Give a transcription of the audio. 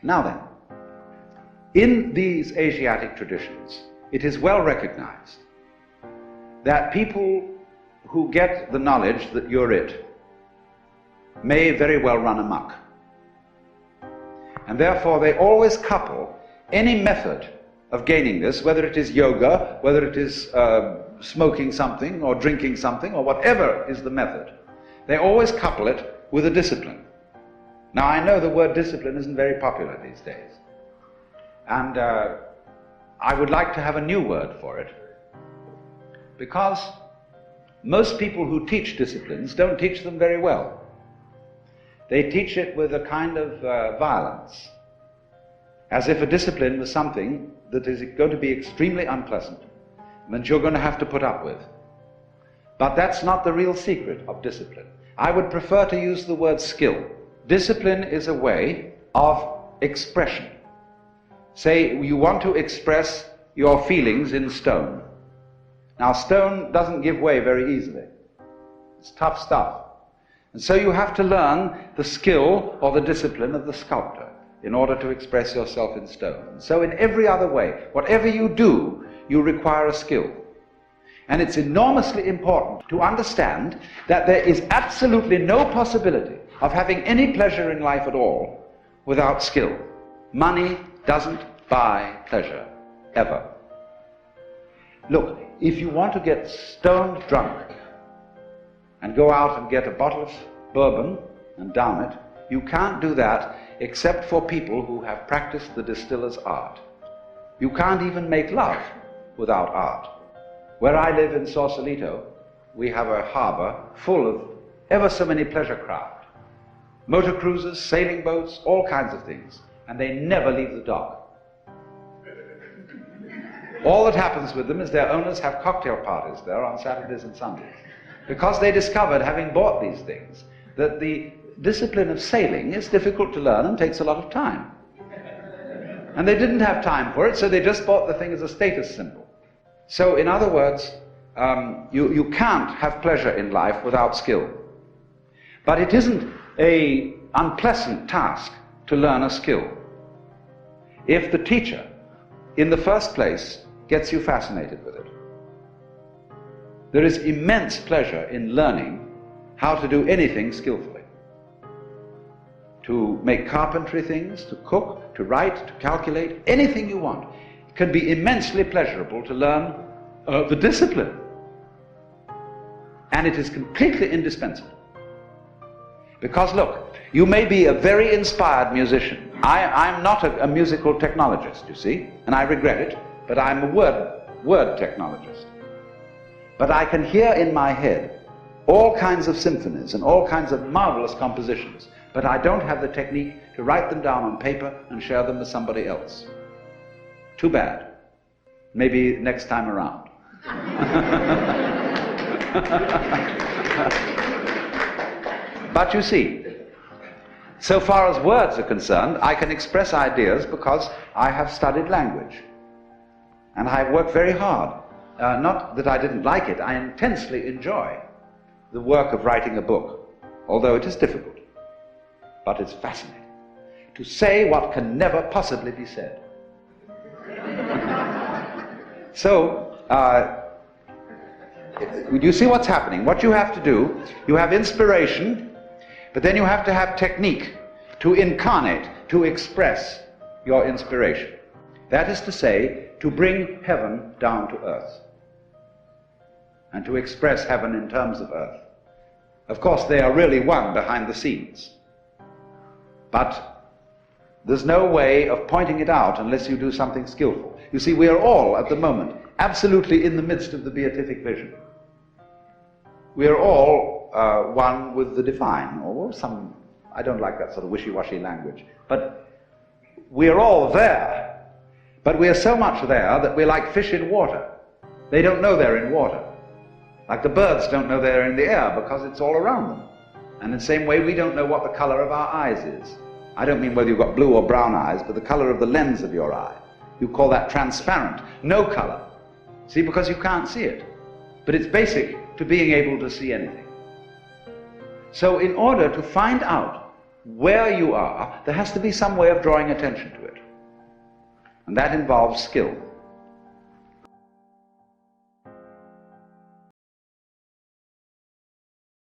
Now then, in these Asiatic traditions, it is well recognized that people who get the knowledge that you're it may very well run amok. And therefore they always couple any method of gaining this, whether it is yoga, whether it is smoking something or drinking something or whatever is the method, they always couple it with a discipline. Now I know the word discipline isn't very popular these days, and I would like to have a new word for it, because most people who teach disciplines don't teach them very well. They teach it with a kind of violence, as if a discipline was something that is going to be extremely unpleasant and that you're going to have to put up with. But that's not the real secret of discipline. I would prefer to use the word skill. Discipline is a way of expression. Say you want to express your feelings in stone. Now stone doesn't give way very easily. It's tough stuff. And so you have to learn the skill or the discipline of the sculptor in order to express yourself in stone. And so in every other way, whatever you do, you require a skill. And it's enormously important to understand that there is absolutely no possibility of having any pleasure in life at all without skill. Money doesn't buy pleasure, ever. Look, if you want to get stoned drunk and go out and get a bottle of bourbon and down it, you can't do that except for people who have practiced the distiller's art. You can't even make love without art. Where I live in Sausalito, we have a harbor full of ever so many pleasure craft. Motor cruisers, sailing boats, all kinds of things. And they never leave the dock. All that happens with them is their owners have cocktail parties there on Saturdays and Sundays. Because they discovered, having bought these things, that the discipline of sailing is difficult to learn and takes a lot of time. And they didn't have time for it, so they just bought the thing as a status symbol. So in other words, you can't have pleasure in life without skill. But it isn't an unpleasant task to learn a skill. If the teacher, in the first place, gets you fascinated with it. There is immense pleasure in learning how to do anything skillfully. To make carpentry things, to cook, to write, to calculate, anything you want. It can be immensely pleasurable to learn the discipline. And it is completely indispensable. Because look, you may be a very inspired musician. I'm not a musical technologist, you see, and I regret it, but I'm a word technologist. But I can hear in my head all kinds of symphonies and all kinds of marvelous compositions, but I don't have the technique to write them down on paper and share them with somebody else. Too bad. Maybe next time around. But you see, so far as words are concerned, I can express ideas because I have studied language. And I work very hard. Not that I didn't like it, I intensely enjoy the work of writing a book, although it is difficult. But it's fascinating. To say what can never possibly be said. So, you see what's happening. What you have to do, you have inspiration, but then you have to have technique to incarnate, to express your inspiration. That is to say, to bring heaven down to earth. And to express heaven in terms of earth. Of course, they are really one behind the scenes. But there's no way of pointing it out unless you do something skillful. You see, we are all, at the moment, absolutely in the midst of the beatific vision. We are all one with the divine, or some, I don't like that sort of wishy-washy language, but we are all there, but we are so much there that we're like fish in water. They don't know they're in water. Like the birds don't know they're in the air because it's all around them. And in the same way, we don't know what the color of our eyes is. I don't mean whether you've got blue or brown eyes, but the color of the lens of your eye. You call that transparent, no color. See, because you can't see it. But it's basic to being able to see anything. So in order to find out where you are, there has to be some way of drawing attention to it. And that involves skill.